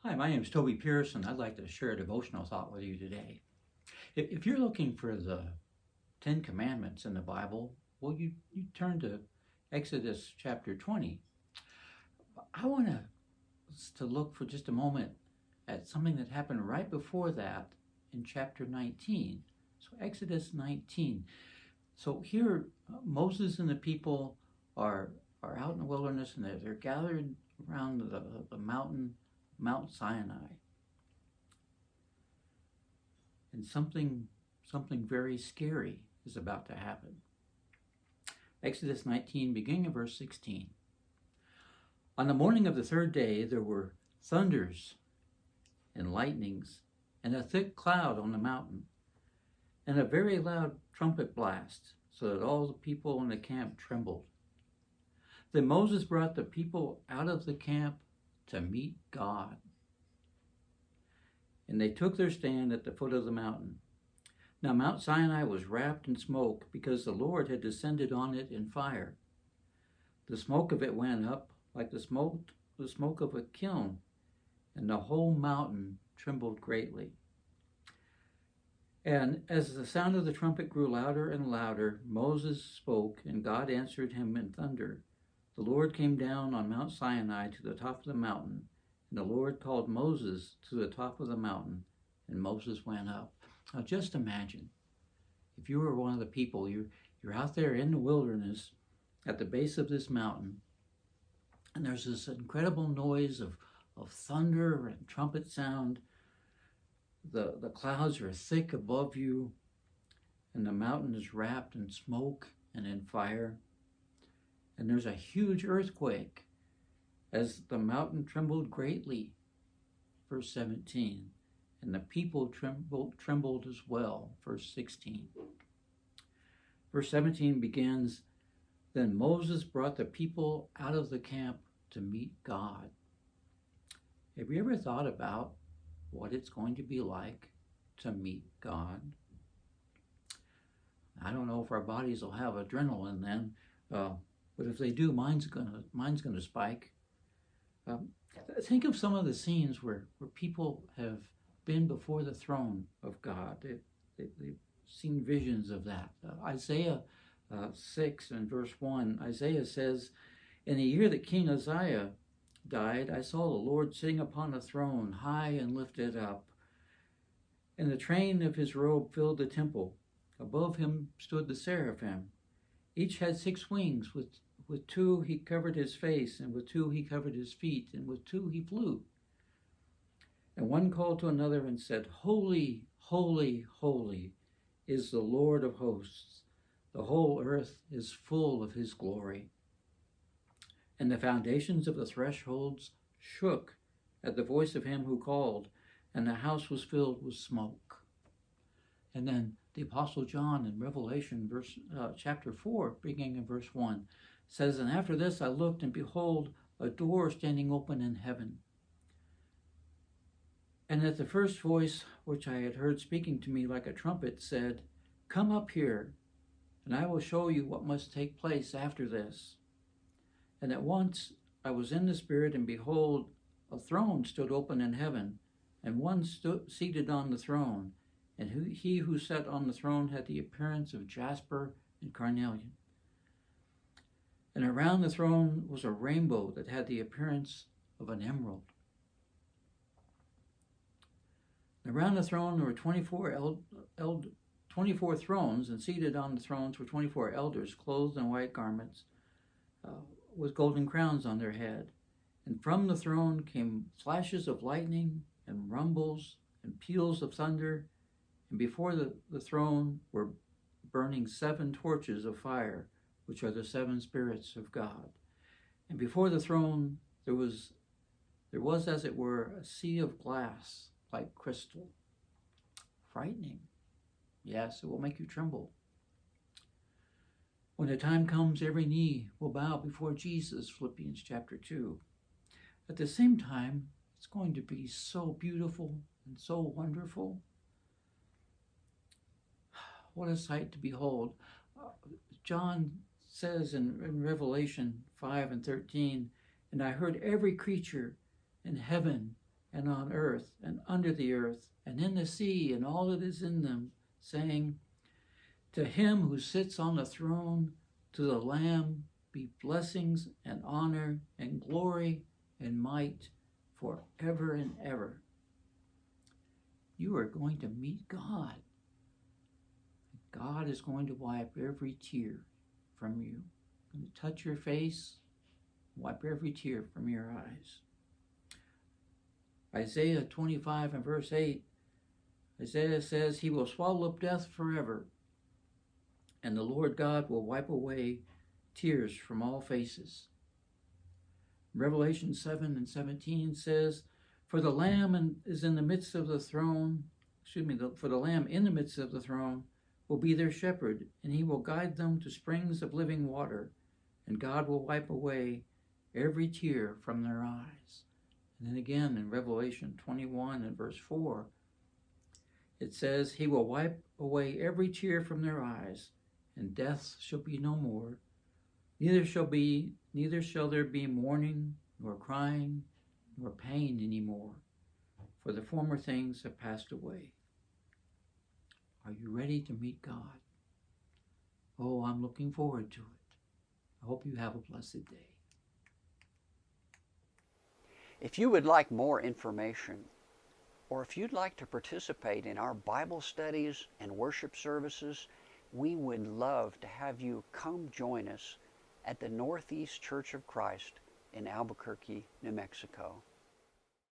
Hi, my name is Toby Pierce, and I'd like to share a devotional thought with you today. If you're looking for the Ten Commandments in the Bible, well, you turn to Exodus chapter 20. I want us to look for just a moment at something that happened right before that in chapter 19. So, Exodus 19. So, here, Moses and the people are out in the wilderness, and they're gathered around the mountain, Mount Sinai. And something very scary is about to happen. Exodus 19, beginning of verse 16. On the morning of the third day, there were thunders and lightnings and a thick cloud on the mountain and a very loud trumpet blast, so that all the people in the camp trembled. Then Moses brought the people out of the camp to meet God. And they took their stand at the foot of the mountain. Now Mount Sinai was wrapped in smoke, because the Lord had descended on it in fire. The smoke of it went up like the smoke of a kiln, and the whole mountain trembled greatly. And as the sound of the trumpet grew louder and louder, Moses spoke, and God answered him in thunder. The Lord came down on Mount Sinai to the top of the mountain, and the Lord called Moses to the top of the mountain, and Moses went up. Now just imagine, if you were one of the people, you're out there in the wilderness at the base of this mountain, and there's this incredible noise of thunder and trumpet sound. The clouds are thick above you, and the mountain is wrapped in smoke and in fire. And there's a huge earthquake as the mountain trembled greatly, verse 17. And the people trembled as well, verse 16. Verse 17 begins, Then Moses brought the people out of the camp to meet God. Have you ever thought about what it's going to be like to meet God? I don't know if our bodies will have adrenaline then, but if they do, mine's gonna spike. Think of some of the scenes where people have been before the throne of God. They've seen visions of that. Isaiah 6 and verse 1, Isaiah says, In the year that King Uzziah died, I saw the Lord sitting upon a throne, high and lifted up, and the train of his robe filled the temple. Above him stood the seraphim. Each had 6 wings. With 2 he covered his face, and with 2 he covered his feet, and with 2 he flew. And one called to another and said, Holy, holy, holy is the Lord of hosts. The whole earth is full of his glory. And the foundations of the thresholds shook at the voice of him who called, and the house was filled with smoke. And then the Apostle John in Revelation chapter 4, beginning in verse 1, says, And after this I looked, and behold, a door standing open in heaven. And at the first voice which I had heard speaking to me like a trumpet said, Come up here, and I will show you what must take place after this. And at once I was in the Spirit, and behold, a throne stood open in heaven, and one stood seated on the throne. And he who sat on the throne had the appearance of jasper and carnelian. And around the throne was a rainbow that had the appearance of an emerald. And around the throne there were 24 thrones, and seated on the thrones were 24 elders, clothed in white garments, with golden crowns on their head. And from the throne came flashes of lightning, and rumbles, and peals of thunder. And before the throne were burning 7 torches of fire, which are the 7 spirits of God. And before the throne there was as it were a sea of glass like crystal. Frightening. Yes, it will make you tremble. When the time comes, every knee will bow before Jesus, Philippians chapter 2. At the same time, it's going to be so beautiful and so wonderful. What a sight to behold. John says in Revelation 5 and 13, And I heard every creature in heaven and on earth and under the earth and in the sea and all that is in them, saying, to him who sits on the throne, to the Lamb, be blessings and honor and glory and might forever and ever. You are going to meet God. God is going to wipe every tear from you. Going to touch your face, wipe every tear from your eyes. Isaiah 25 and verse 8, Isaiah says, he will swallow up death forever, and the Lord God will wipe away tears from all faces. Revelation 7 and 17 says, for the Lamb is in the midst of the throne, for the Lamb in the midst of the throne will be their shepherd, and he will guide them to springs of living water, and God will wipe away every tear from their eyes. And then again in Revelation 21 and verse 4, it says, he will wipe away every tear from their eyes, and death shall be no more. Neither shall there be mourning, nor crying, nor pain any more, for the former things have passed away. Are you ready to meet God? Oh, I'm looking forward to it. I hope you have a blessed day. If you would like more information, or if you'd like to participate in our Bible studies and worship services, we would love to have you come join us at the Northeast Church of Christ in Albuquerque, New Mexico.